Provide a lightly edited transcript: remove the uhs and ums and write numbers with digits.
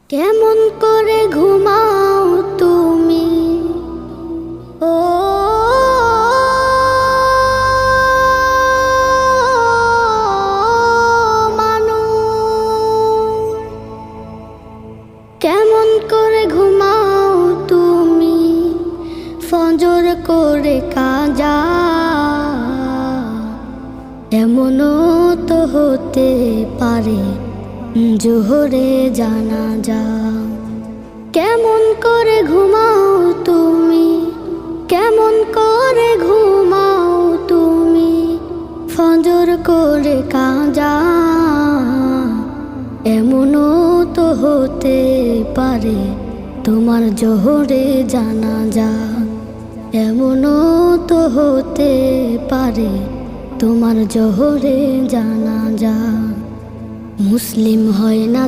কেমন করে ঘুমাও তুমি ও মানুষ, কেমন করে ঘুমাও তুমি ফজর করে কাজা, এমনও তো হতে পারে জোহরে জানাজা। কেমন করে ঘুমাও তুমি, কেমন করে ঘুমাও তুমি ফজর করে কাজা, এমনও তো হতে পারে তোমার জোহরে জানাজা, এমনও তো হতে পারে তোমার জোহরে জানাজা। মুসলিম হয় না